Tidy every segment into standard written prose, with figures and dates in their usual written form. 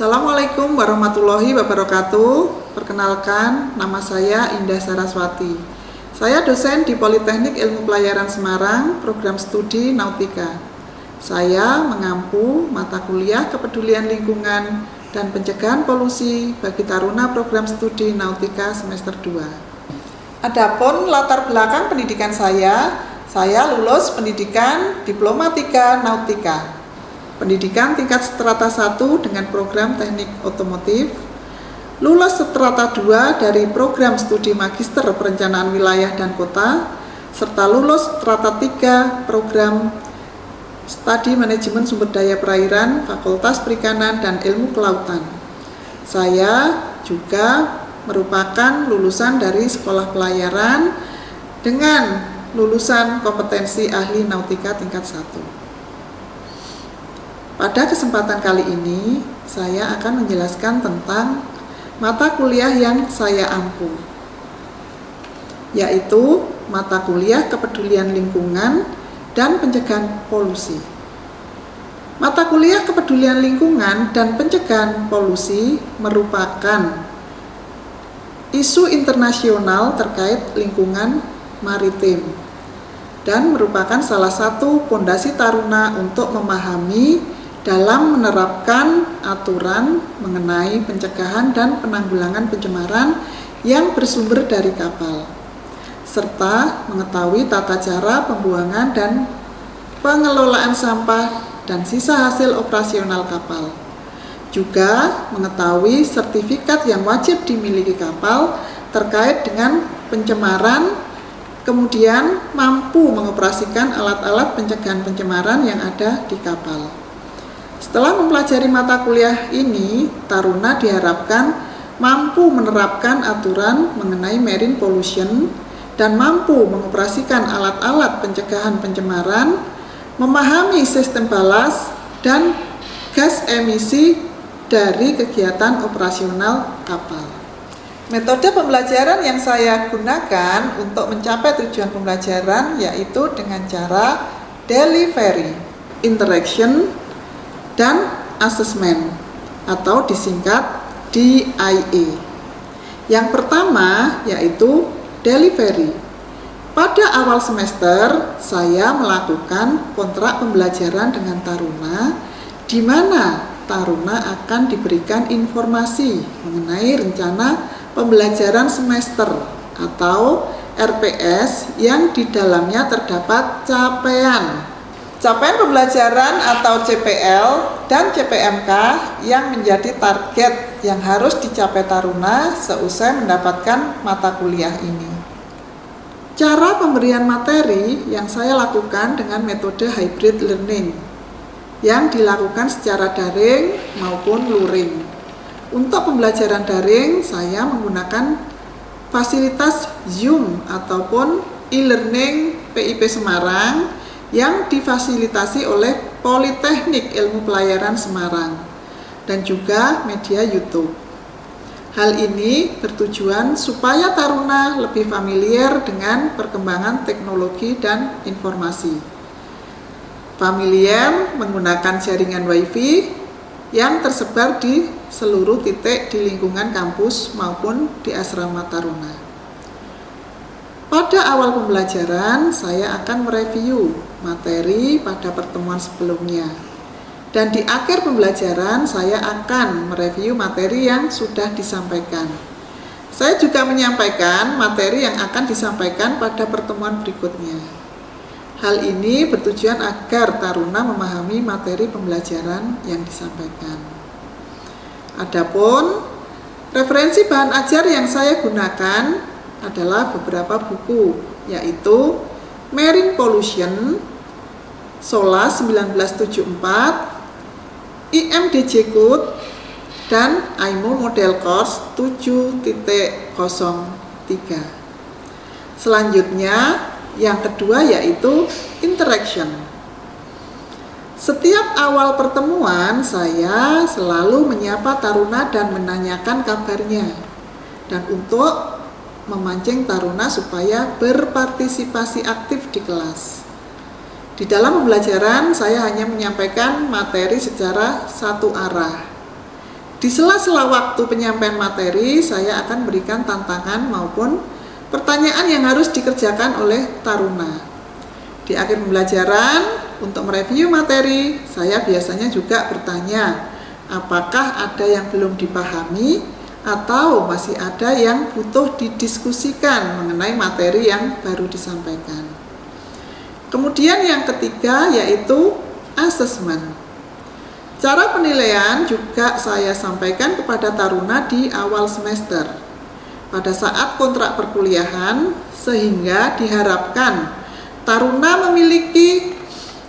Assalamualaikum warahmatullahi wabarakatuh. Perkenalkan, nama saya Indah Saraswati. Saya dosen di Politeknik Ilmu Pelayaran Semarang, program studi Nautika. Saya mengampu mata kuliah kepedulian lingkungan dan pencegahan polusi bagi taruna program studi Nautika semester 2. Adapun latar belakang pendidikan saya lulus pendidikan Diploma 3 Nautika. Pendidikan tingkat strata 1 dengan program teknik otomotif, lulus strata 2 dari program studi magister perencanaan wilayah dan kota, serta lulus strata 3 program studi manajemen sumber daya perairan, fakultas perikanan dan ilmu kelautan. Saya juga merupakan lulusan dari sekolah pelayaran dengan lulusan kompetensi ahli nautika tingkat 1. Pada kesempatan kali ini, saya akan menjelaskan tentang mata kuliah yang saya ampu, yaitu mata kuliah kepedulian lingkungan dan pencegahan polusi. Mata kuliah kepedulian lingkungan dan pencegahan polusi merupakan isu internasional terkait lingkungan maritim dan merupakan salah satu pondasi taruna untuk memahami dalam menerapkan aturan mengenai pencegahan dan penanggulangan pencemaran yang bersumber dari kapal, serta mengetahui tata cara pembuangan dan pengelolaan sampah dan sisa hasil operasional kapal. Juga mengetahui sertifikat yang wajib dimiliki kapal terkait dengan pencemaran, kemudian mampu mengoperasikan alat-alat pencegahan pencemaran yang ada di kapal. Setelah mempelajari mata kuliah ini, taruna diharapkan mampu menerapkan aturan mengenai marine pollution dan mampu mengoperasikan alat-alat pencegahan pencemaran, memahami sistem balas dan gas emisi dari kegiatan operasional kapal. Metode pembelajaran yang saya gunakan untuk mencapai tujuan pembelajaran yaitu dengan cara delivery, interaction, dan assessment atau disingkat DIA. Yang pertama yaitu delivery. Pada awal semester saya melakukan kontrak pembelajaran dengan taruna, di mana taruna akan diberikan informasi mengenai rencana pembelajaran semester atau RPS yang di dalamnya terdapat capaian pembelajaran atau CPL dan CPMK yang menjadi target yang harus dicapai taruna seusai mendapatkan mata kuliah ini. Cara pemberian materi yang saya lakukan dengan metode hybrid learning yang dilakukan secara daring maupun luring. Untuk pembelajaran daring saya menggunakan fasilitas Zoom ataupun e-learning PIP Semarang yang difasilitasi oleh Politeknik Ilmu Pelayaran Semarang dan juga media YouTube. Hal ini bertujuan supaya taruna lebih familiar dengan perkembangan teknologi dan informasi. Familiar menggunakan jaringan WiFi yang tersebar di seluruh titik di lingkungan kampus maupun di asrama taruna. Pada awal pembelajaran, saya akan mereview materi pada pertemuan sebelumnya. Dan di akhir pembelajaran, saya akan mereview materi yang sudah disampaikan. Saya juga menyampaikan materi yang akan disampaikan pada pertemuan berikutnya. Hal ini bertujuan agar taruna memahami materi pembelajaran yang disampaikan. Adapun referensi bahan ajar yang saya gunakan adalah beberapa buku, yaitu Marine Pollution, SOLAS 1974, IMDG Code, dan IMO Model Course 7.03. Selanjutnya, yang kedua yaitu interaction. Setiap awal pertemuan, saya selalu menyapa taruna dan menanyakan kabarnya. Dan untuk memancing taruna supaya berpartisipasi aktif di kelas. Di dalam pembelajaran, saya hanya menyampaikan materi secara satu arah. Di sela-sela waktu penyampaian materi, saya akan berikan tantangan maupun pertanyaan yang harus dikerjakan oleh taruna. Di akhir pembelajaran, untuk mereview materi, saya biasanya juga bertanya, apakah ada yang belum dipahami atau masih ada yang butuh didiskusikan mengenai materi yang baru disampaikan. Kemudian yang ketiga yaitu asesmen. Cara penilaian juga saya sampaikan kepada taruna di awal semester pada saat kontrak perkuliahan, sehingga diharapkan taruna memiliki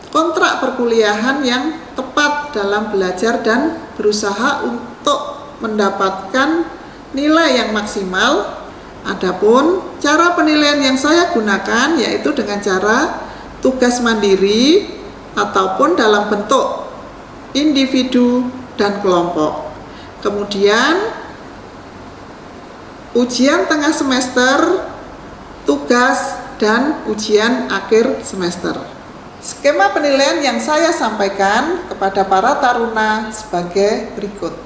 kontrak perkuliahan yang tepat dalam belajar dan berusaha untuk mendapatkan nilai yang maksimal. Adapun cara penilaian yang saya gunakan yaitu dengan cara tugas mandiri ataupun dalam bentuk individu dan kelompok. Kemudian ujian tengah semester, tugas, dan ujian akhir semester. Skema penilaian yang saya sampaikan kepada para taruna sebagai berikut.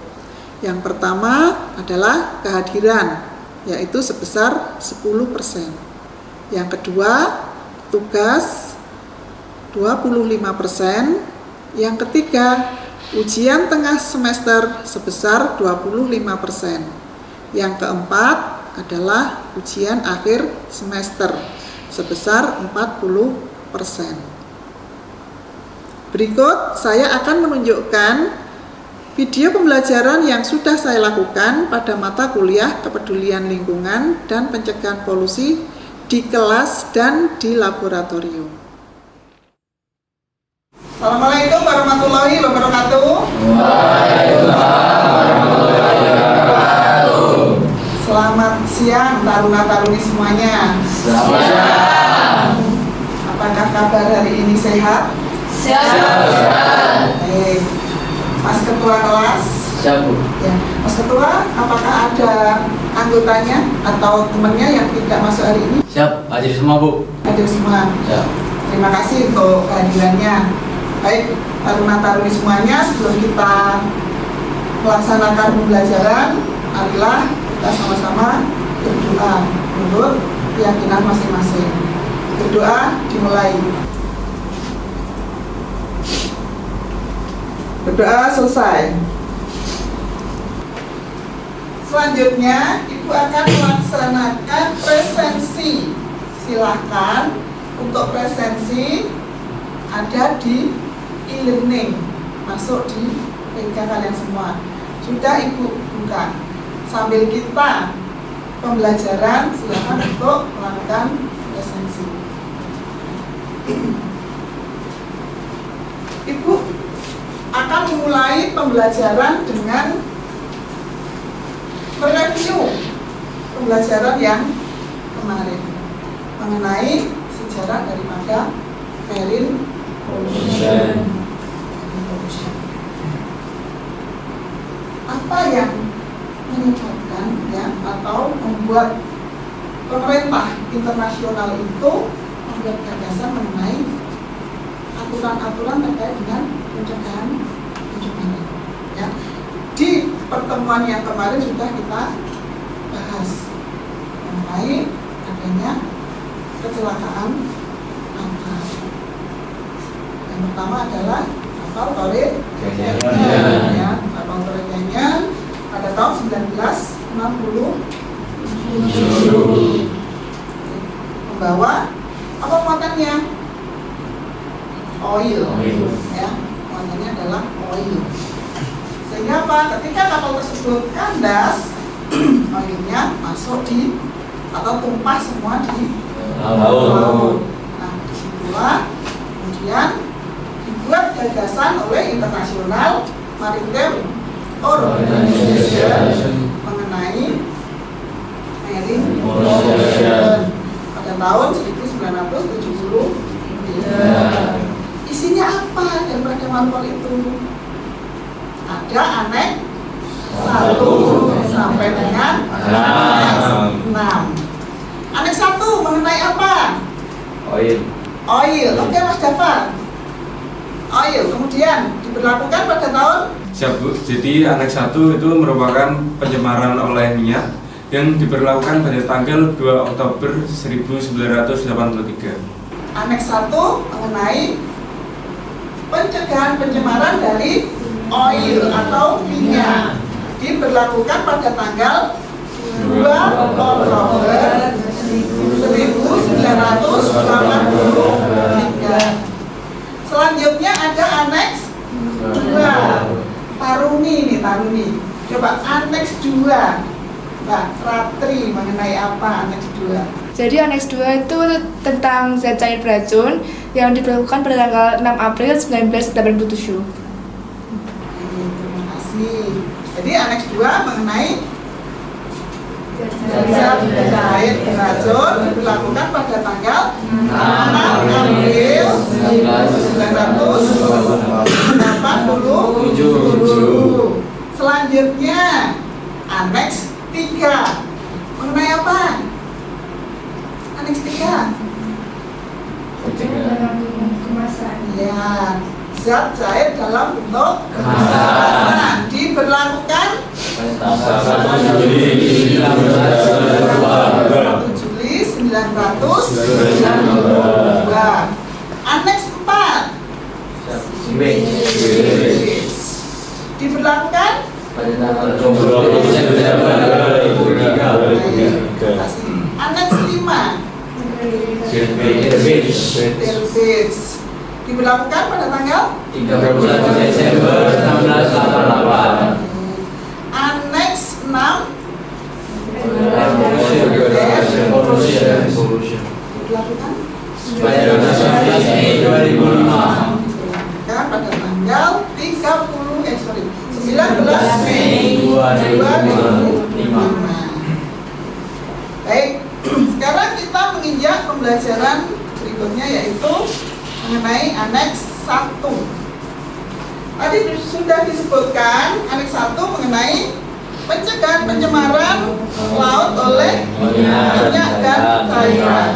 Yang pertama adalah kehadiran, yaitu sebesar 10%. Yang kedua, tugas 25%. Yang ketiga, ujian tengah semester sebesar 25%. Yang keempat adalah ujian akhir semester sebesar 40%. Berikut saya akan menunjukkan video pembelajaran yang sudah saya lakukan pada mata kuliah Kepedulian Lingkungan dan Pencegahan Polusi di kelas dan di laboratorium. Assalamualaikum warahmatullahi wabarakatuh. Waalaikumsalam warahmatullahi wabarakatuh. Selamat siang taruna-taruni semuanya. Selamat siang. Apakah kabar hari ini sehat? Sehat. Baik. Mas Ketua kelas. Siap, Bu. Ya. Mas Ketua, apakah ada anggotanya atau temannya yang tidak masuk hari ini? Siap, hadir semua, Bu. Hadir semua. Siap. Terima kasih untuk kehadirannya. Baik, taruna-taruni semuanya, sebelum kita melaksanakan pembelajaran, marilah kita sama-sama berdoa menurut keyakinan masing-masing. Berdoa dimulai. Berdoa selesai. Selanjutnya, Ibu akan melaksanakan presensi. Silahkan untuk presensi ada di e-learning, masuk di PK kalian semua. Sudah Ibu buka. Sambil kita pembelajaran, silahkan untuk melakukan presensi. Ibu akan memulai pembelajaran dengan mereview pembelajaran yang kemarin mengenai sejarah daripada marine pollution. Apa yang menyebabkan ya atau membuat pemerintah internasional itu membuat gagasan mengenai aturan-aturan terkait dengan pencegahan pencemaran. Ya. Di pertemuan yang kemarin sudah kita bahas mengenai adanya kecelakaan kapal. Yang pertama adalah kapal Torrid Canyon, ya, kapal Torrid Canyon pada tahun 1967 membawa apa muatannya? Oil. Ya, muatannya adalah oil. Sehingga apa? Ketika kapal tersebut kandas, oilnya masuk di atau tumpah semua di laut. Nah, disitulah kemudian dibuat gagasan oleh International Maritime Organization mengenai marine pollution pada tahun 1970. Isinya apa daripada manual itu? Ada aneks 1 sampai dengan aneks 6. Aneks 1 mengenai apa? Oil. Oil. Oke Mas Jafar. Oil kemudian diberlakukan pada tahun Siap Bu, jadi Aneks 1 itu merupakan pencemaran oleh minyak yang diberlakukan pada tanggal 2 Oktober 1983. Aneks 1 mengenai pencegahan pencemaran dari oil atau minyak diberlakukan pada tanggal 2 Oktober 1983. Selanjutnya ada Aneks 2. Taruni. Coba Aneks 2. Mbak Ratri, mengenai apa Aneks 2? Jadi Aneks 2 itu tentang zat cair beracun yang diberlakukan pada tanggal 6 April 1987. Terima kasih. Jadi Aneks 2 mengenai zat cair beracun diberlakukan pada tanggal 6 April 1987. Selanjutnya Aneks 3 mengenai apa? Aneks 3 Kemasan. ya, zat cair dalam bentuk Kemasan. diberlakukan 1 Juli 1992. 1 Juli 1992. Aneks 4 diberlakukan pada tanggal 20 Desember 2003. Aneks 5 Terbit diberlakukan pada tanggal 31 Desember 1988. Aneks 6 diberlakukan Pada 19 Mei 2005. diberlakukan pada tanggal 19 Mei 2005. Baik, sekarang kita menginjak pembelajaran berikutnya, yaitu mengenai Aneks 1. Tadi sudah disebutkan Aneks 1 mengenai pencegahan pencemaran laut oleh minyak dan cairan.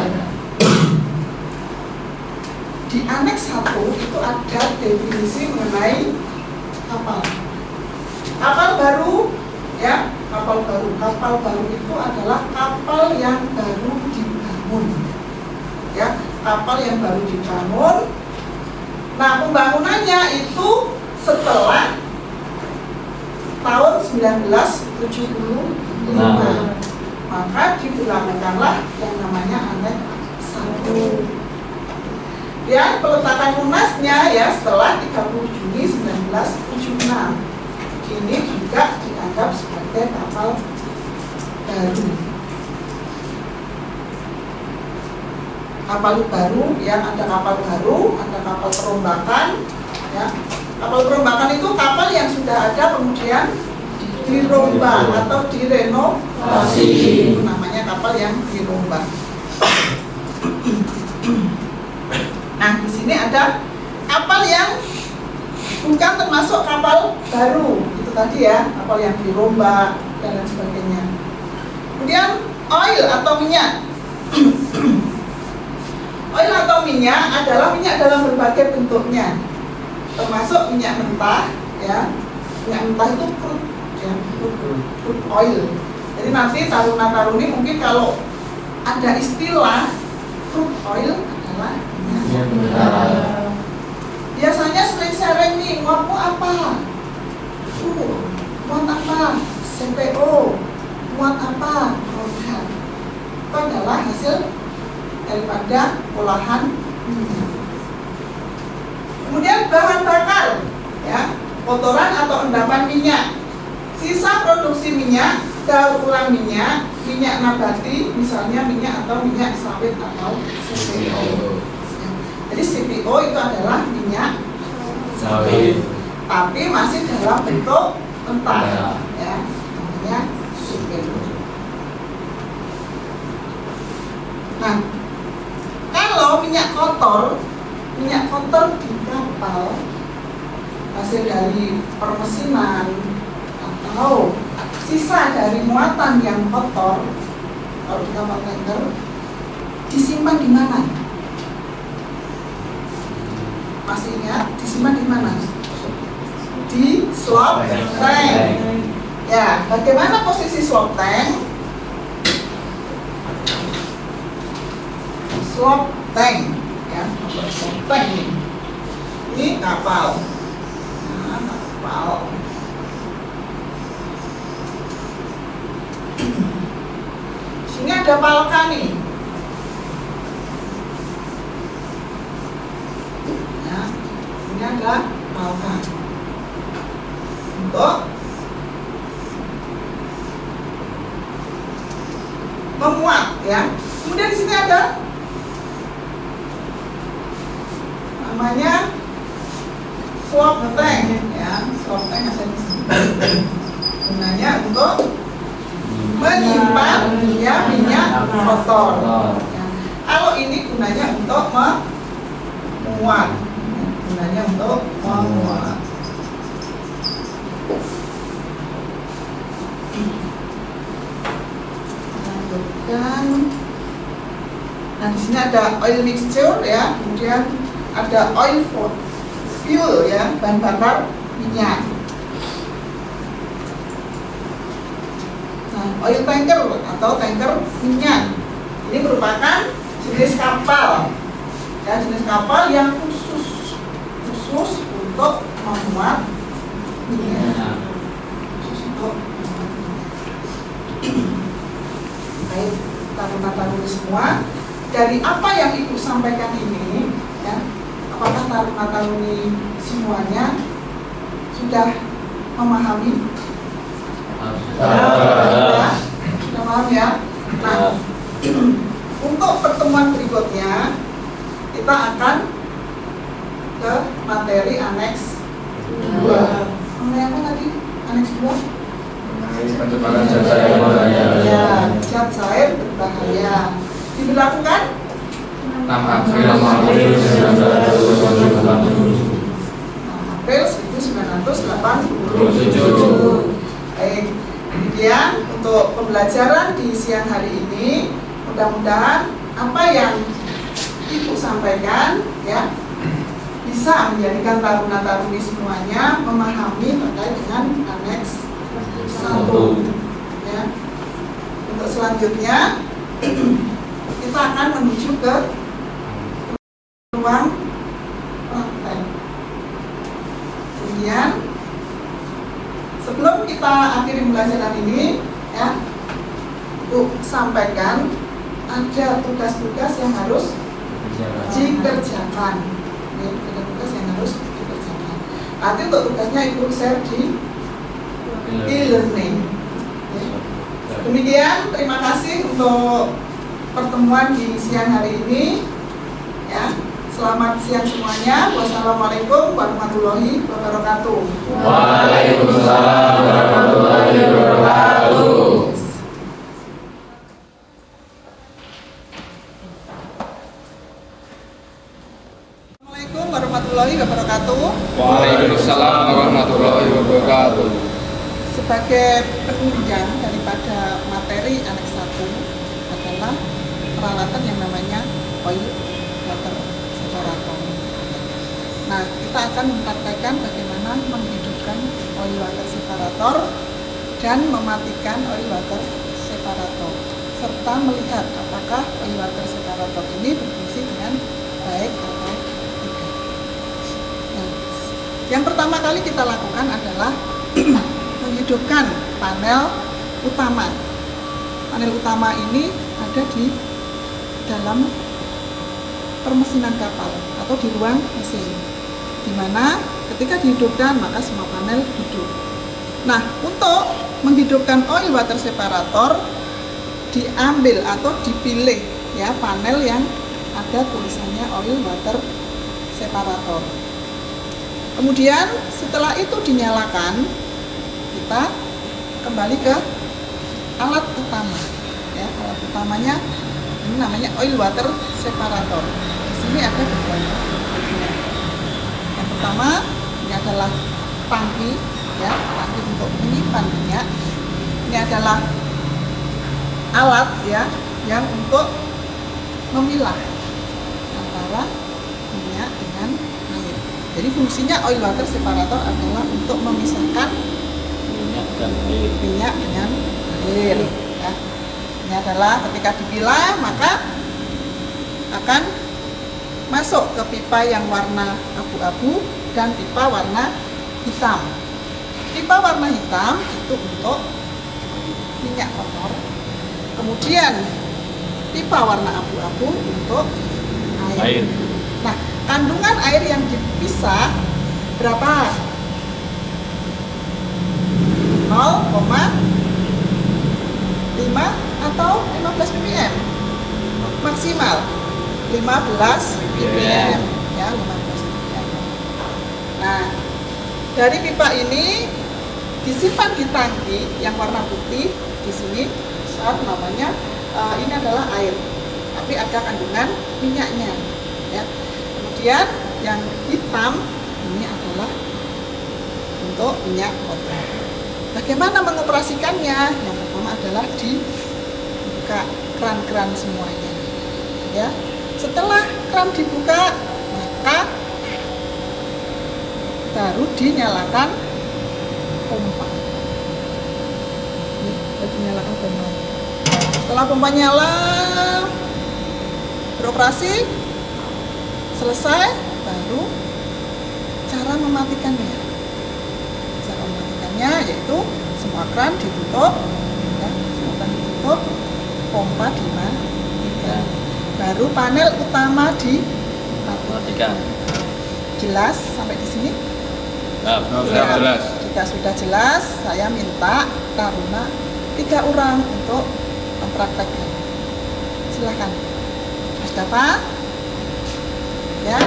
Di Aneks 1 itu ada definisi mengenai kapal. Kapal baru, ya, kapal baru. Kapal baru itu adalah kapal yang baru dibangun. Ya, kapal yang baru dibangun. Nah, pembangunannya itu setelah tahun 1975. Maka diberlakukanlah yang namanya Aneks 1. Dan peletakan lunasnya ya setelah 30 Juni 1976. Ini juga dianggap sebagai kapal baru. Kapal baru, ya, ada kapal baru, ada kapal perombakan, ya. Kapal perombakan itu kapal yang sudah ada kemudian dirombak atau direnovasi. Itu namanya kapal yang dirombak. Nah, di sini ada kapal yang bukan termasuk kapal baru, itu tadi ya, kapal yang dirombak dan lain sebagainya. Kemudian oil atau minyak. Oil atau minyak adalah minyak dalam berbagai bentuknya, termasuk minyak mentah, ya. Minyak mentah itu crude, ya, crude oil. Jadi nanti taruna-taruni mungkin kalau ada istilah crude oil adalah minyak mentah. Biasanya sering sharing nih, muatmu apa? Muat apa? CPO. Muat apa? Produk. Itu adalah hasil daripada olahan minyak. Kemudian bahan bakar, ya, kotoran atau endapan minyak, sisa produksi minyak, daur ulang minyak, minyak nabati, misalnya minyak atau minyak sawit atau CPO. Jadi CPO itu adalah minyak Sawit. tapi masih dalam bentuk mentah, ya, namanya CPO. Nah, kalau minyak kotor di kapal hasil dari permesinan atau sisa dari muatan yang kotor, kalau di kapal tanker disimpan di mana? Masih ingat disimpan di mana? di slop tank. Ya, bagaimana posisi slop tank? Slop tank, ya, slop tank ini. Ini kapal. Nah, kapal. Sini ada palka nih. Ya, ini ada palka. Untuk memuat, ya. Kemudian di sini ada namanya slop tank, ya. Slop tank ada di sini. Gunanya untuk menyimpan, ya, minyak kotor. Ya. Kalau ini gunanya untuk memuat, gunanya untuk memuat. Lanjutkan. Nah, di sini ada oil mixture, ya, kemudian ada oil fuel, ya, bahan bakar minyak. Nah, oil tanker atau tanker minyak ini merupakan jenis kapal, ya, jenis kapal yang khusus untuk memuat minyak. Khusus untuk baik taruna-taruni semua, dari apa yang Ibu sampaikan ini, ya, apakah taruna-taruni semuanya sudah memahami? Ya, sudah paham, ya. Nah, untuk pertemuan berikutnya kita akan ke materi aneks 2. Mengenai apa tadi? Aneks 2? Pencemaran zat cair berbahaya. Ya, zat cair berbahaya. Diberlakukan 6 April 1987. 6 April 1987. Baik, demikian untuk pembelajaran di siang hari ini. Mudah-mudahan apa yang Ibu sampaikan, ya, bisa menjadikan taruna-taruni semuanya memahami terkait dengan aneks 1. Ya. Untuk selanjutnya kita akan menuju ke ruang praktek. Kemudian sebelum kita akhiri pembelajaran ini, ya, Ibu sampaikan ada tugas-tugas yang harus dikerjakan. Ya, ada tugas yang harus dikerjakan. Nanti untuk tugasnya Ibu share di e-learning. Ya. Demikian, terima kasih untuk pertemuan di siang hari ini. Ya, selamat siang semuanya. Wassalamualaikum warahmatullahi wabarakatuh. Waalaikumsalam warahmatullahi wabarakatuh. Assalamualaikum warahmatullahi wabarakatuh. Waalaikumsalam warahmatullahi wabarakatuh. Sebagai penunjang daripada materi aneks 1 adalah peralatan yang namanya oil water separator. Nah, kita akan mempraktekkan bagaimana menghidupkan oil water separator dan mematikan oil water separator, serta melihat apakah oil water separator ini berfungsi dengan baik atau tidak. Nah, yang pertama kali kita lakukan adalah menghidupkan panel utama. Panel utama ini ada di dalam permesinan kapal atau di ruang mesin, di mana ketika dihidupkan maka semua panel hidup. Nah, untuk menghidupkan oil water separator diambil atau dipilih, ya, panel yang ada tulisannya oil water separator. Kemudian setelah itu dinyalakan, kita kembali ke alat utama, ya. Alat utamanya ini namanya oil water separator. Di sini ada beberapa. Yang pertama, ini adalah tangki, ya, tangki untuk menyimpan minyak. Ini adalah alat, ya, yang untuk memilah antara minyak dengan air. Jadi fungsinya oil water separator adalah untuk memisahkan Minyak dan air. minyak dengan air. Ya. Ini adalah ketika dipilah maka akan masuk ke pipa yang warna abu-abu dan pipa warna hitam. Pipa warna hitam itu untuk minyak kotor. Kemudian pipa warna abu-abu untuk air. Air. Nah, kandungan air yang dipisah berapa? 0,5 atau 15 ppm maksimal 15 ppm ya, 15 ppm. Nah, dari pipa ini disimpan di tangki yang warna putih di sini besar namanya, ini adalah air, tapi ada kandungan minyaknya ya. Kemudian yang hitam ini adalah untuk minyak kotor. Bagaimana mengoperasikannya? Yang pertama adalah dibuka keran-keran semuanya ya. Setelah keran dibuka maka baru dinyalakan pompa. Ini baru dinyalakan pompa. Setelah pompa nyala beroperasi selesai, baru cara mematikannya. Cara mematikannya yaitu semua keran ditutup, ya, semua keran ditutup, pompa dimatikan. Baru panel utama dimatikan. Jelas sampai di sini? Sudah jelas. Jika sudah jelas, saya minta Taruna 3 orang untuk mempraktekkan. Silakan, Mas Dava. Ya.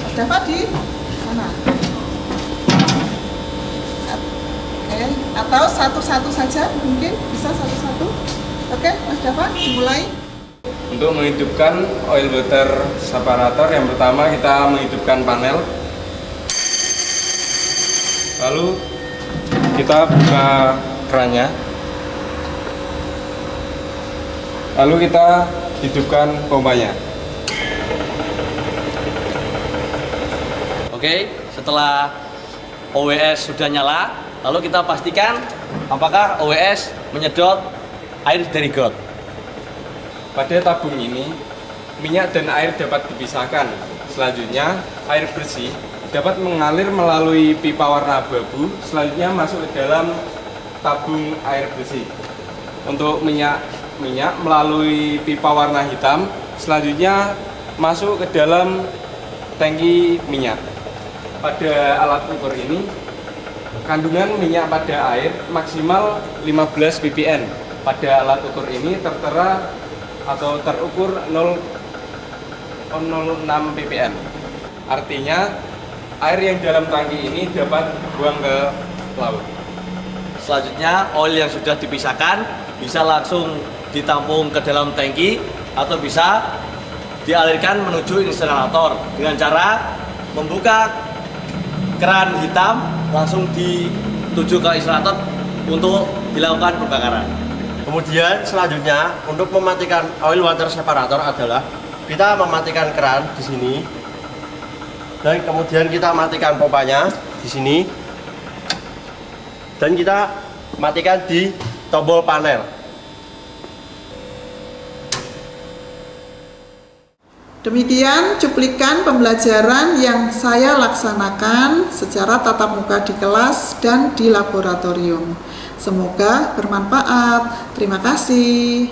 Mas Dava di mana? Oke, atau satu-satu saja mungkin bisa satu-satu. Oke, Mas Dava dimulai. Untuk menghidupkan oil water separator, yang pertama kita menghidupkan panel. Lalu kita buka kerannya. Lalu kita hidupkan pompanya. Oke, setelah OWS sudah nyala, lalu kita pastikan apakah OWS menyedot air dari got. Pada tabung ini, minyak dan air dapat dipisahkan. Selanjutnya, air bersih dapat mengalir melalui pipa warna abu-abu, selanjutnya masuk ke dalam tabung air bersih. Untuk minyak melalui pipa warna hitam, selanjutnya masuk ke dalam tangki minyak. Pada alat ukur ini, kandungan minyak pada air maksimal 15 ppm. Pada alat ukur ini tertera atau terukur 0,06 ppm. Artinya air yang dalam tangki ini dapat buang ke laut. Selanjutnya, oil yang sudah dipisahkan bisa langsung ditampung ke dalam tangki atau bisa dialirkan menuju insinerator dengan cara membuka keran hitam langsung dituju ke insinerator untuk dilakukan pembakaran. Kemudian selanjutnya untuk mematikan oil water separator adalah kita mematikan keran di sini dan kemudian kita matikan pompanya di sini dan kita matikan di tombol panel. Demikian cuplikan pembelajaran yang saya laksanakan secara tatap muka di kelas dan di laboratorium. Semoga bermanfaat. Terima kasih.